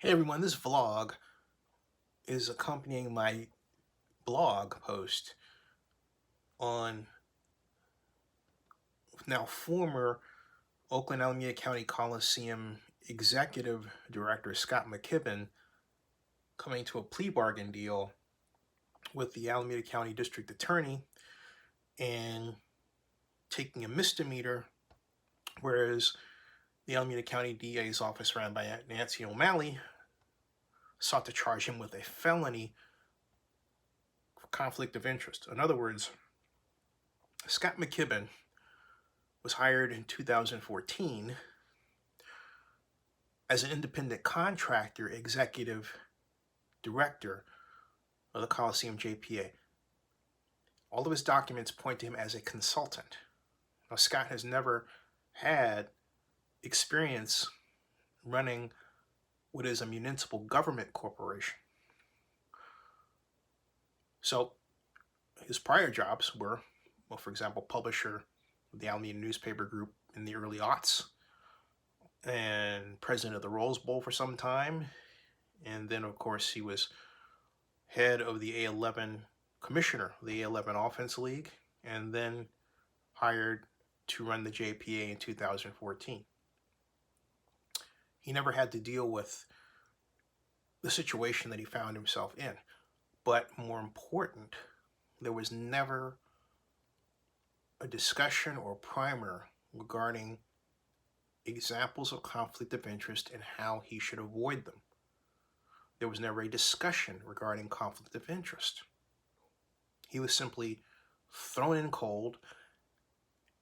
Hey everyone, this vlog is accompanying my blog post on now former Oakland Alameda County Coliseum Executive Director Scott Mckibben coming to a plea bargain deal with the Alameda County District Attorney and taking a misdemeanor, whereas the Alameda County DA's office, ran by Nancy O'Malley, sought to charge him with a felony for conflict of interest. In other words, Scott Mckibben was hired in 2014 as an independent contractor executive director of the Coliseum JPA. All of his documents point to him as a consultant. Now, Scott has never had experience running what is a municipal government corporation. So his prior jobs were, well, for example, publisher of the Alameda newspaper group in the early aughts, and president of the Rose Bowl for some time. And then, of course, he was head of the A11 commissioner, the A11 Offense League, and then hired to run the JPA in 2014. He never had to deal with the situation that he found himself in. But more important, there was never a discussion or primer regarding examples of conflict of interest and how he should avoid them. There was never a discussion regarding conflict of interest. He was simply thrown in cold,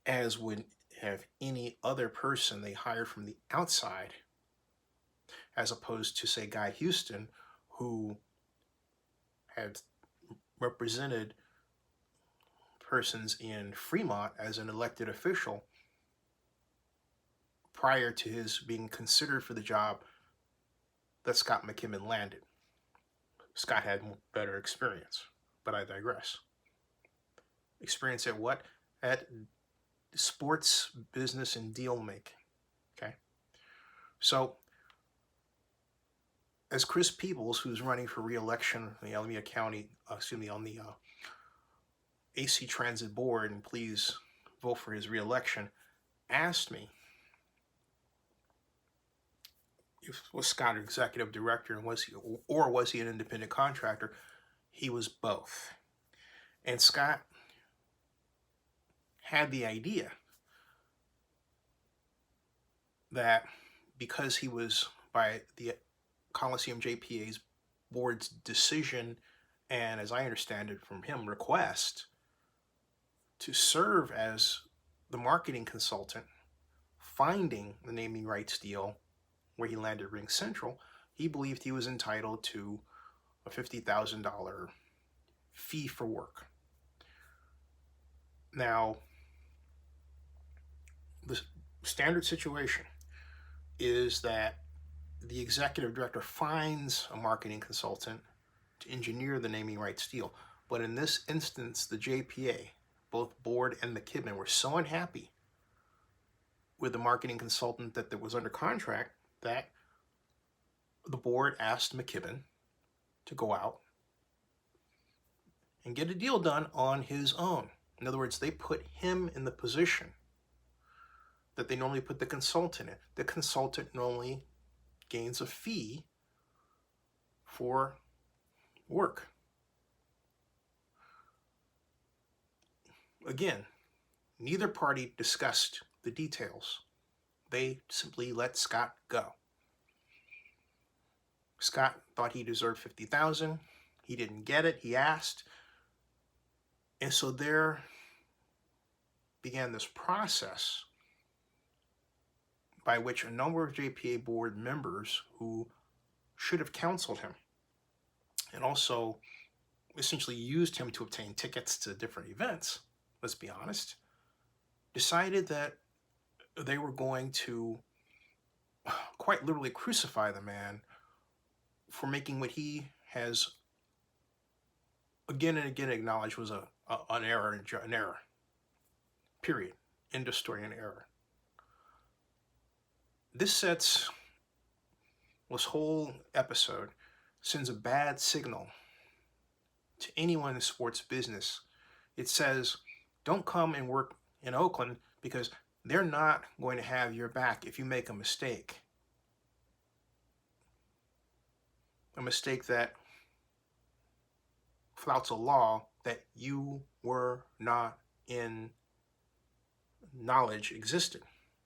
as would have any other person they hired from the outside, as opposed to, say, Guy Houston, who had represented persons in Fremont as an elected official prior to his being considered for the job that Scott Mckibben landed. Scott had better experience, but I digress. Experience at what? At sports, business, and deal making. Okay? So, as Chris Peebles, who's running for re-election in the Alameda County, on the AC Transit Board, and please vote for his re-election, asked me, was Scott an executive director, and was he an independent contractor? He was both. And Scott had the idea that because he was, by the Coliseum JPA's board's decision, and as I understand it from him, request to serve as the marketing consultant, finding the naming rights deal where he landed Ring Central, he believed he was entitled to a $50,000 fee for work. Now, the standard situation is that the executive director finds a marketing consultant to engineer the naming rights deal. But in this instance, the JPA, both board and Mckibben, were so unhappy with the marketing consultant that was under contract that the board asked Mckibben to go out and get a deal done on his own. In other words, they put him in the position that they normally put the consultant in. The consultant normally gains a fee for work. Again, neither party discussed the details. They simply let Scott go. Scott thought he deserved $50,000. He didn't get it. He asked. And so there began this process by which a number of JPA board members who should have counseled him and also essentially used him to obtain tickets to different events, let's be honest, decided that they were going to quite literally crucify the man for making what he has again and again acknowledged was an error, period. End of story, an error. This sets This whole episode sends a bad signal to anyone in sports business. It says, don't come and work in Oakland because they're not going to have your back if you make a mistake. A mistake that flouts a law that you were not in knowledge existed.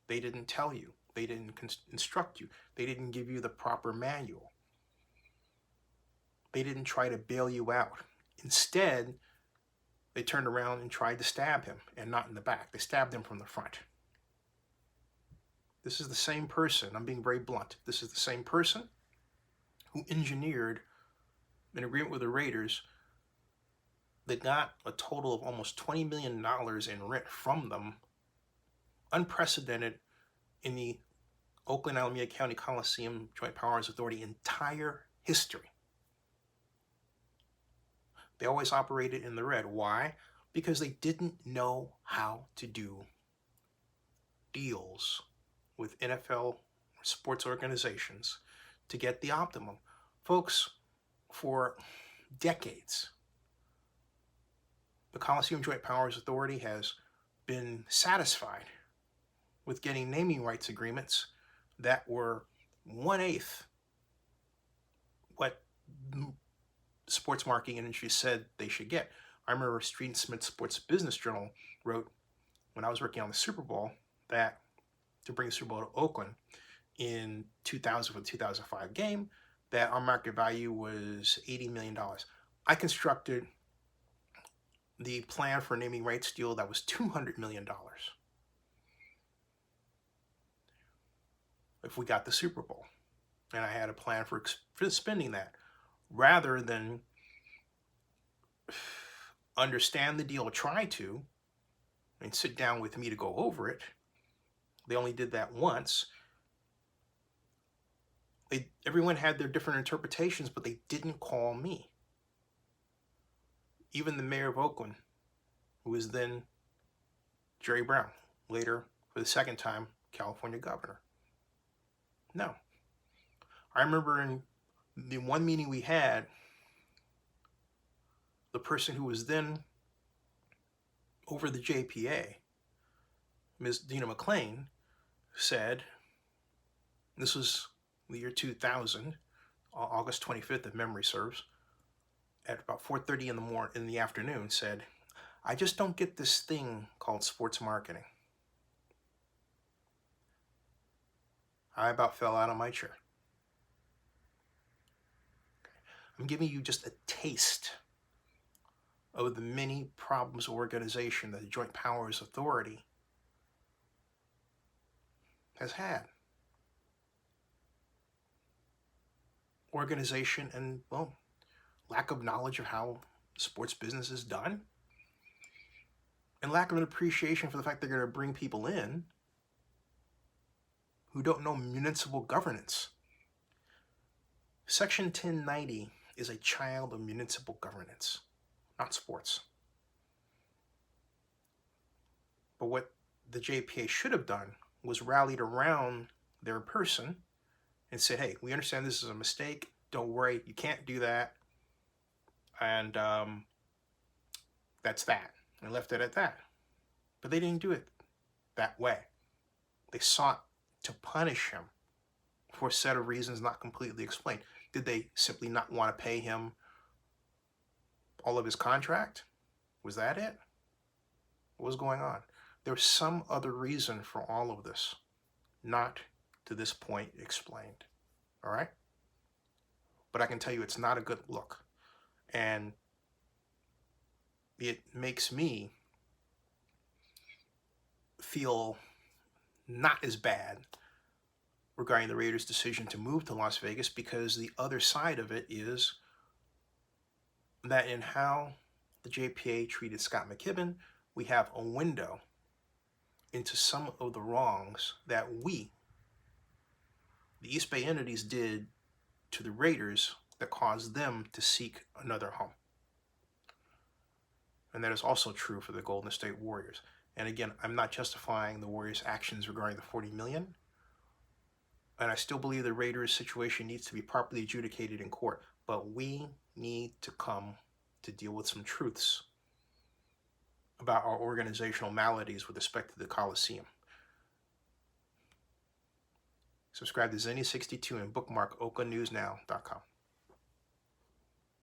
They didn't tell you. They didn't instruct you. They didn't give you the proper manual. They didn't try to bail you out. Instead, they turned around and tried to stab him, and not in the back. They stabbed him from the front. This is the same person, I'm being very blunt, this is the same person who engineered an agreement with the Raiders that got a total of almost $20 million in rent from them, unprecedented in the Oakland Alameda County Coliseum Joint Powers Authority entire history. They always operated in the red. Why? Because they didn't know how to do deals with NFL sports organizations to get the optimum. Folks, for decades, the Coliseum Joint Powers Authority has been satisfied with getting naming rights agreements that were 1/8 what the sports marketing industry said they should get. I remember Street Smith Sports Business Journal wrote, when I was working on the Super Bowl, that to bring the Super Bowl to Oakland in 2000 for the 2005 game, that our market value was $80 million. I constructed the plan for a naming rights deal that was $200 million if we got the Super Bowl. And I had a plan for spending that. Rather than understand the deal, try to, and sit down with me to go over it, they only did that once. Everyone had their different interpretations, but they didn't call me. Even the mayor of Oakland, who was then Jerry Brown, later, for the second time, California governor. No. I remember in the one meeting we had, the person who was then over the JPA, Ms. Dina McLean, said, this was the year 2000, August 25th, if memory serves, at about 4:30 in the afternoon, said, I just don't get this thing called sports marketing. I about fell out of my chair. I'm giving you just a taste of the many problems of organization that the Joint Powers Authority has had. Organization and, well, lack of knowledge of how sports business is done, and lack of an appreciation for the fact they're going to bring people in who don't know municipal governance. Section 1090 is a child of municipal governance, not sports. But what the JPA should have done was rallied around their person and said, hey, we understand this is a mistake. Don't worry, you can't do that. And that's that. And left it at that. But they didn't do it that way. They sought to punish him for a set of reasons not completely explained. Did they simply not want to pay him all of his contract? Was that it? What was going on? There was some other reason for all of this, not to this point explained. All right? But I can tell you it's not a good look. And it makes me feel not as bad regarding the Raiders' decision to move to Las Vegas, because the other side of it is that in how the JPA treated Scott Mckibben, we have a window into some of the wrongs that we, the East Bay entities, did to the Raiders that caused them to seek another home. And that is also true for the Golden State Warriors. And again, I'm not justifying the Warriors' actions regarding the $40 million. And I still believe the Raiders situation needs to be properly adjudicated in court. But we need to come to deal with some truths about our organizational maladies with respect to the Coliseum. Subscribe to Zenny62 and bookmark oaklandnewsnow.com.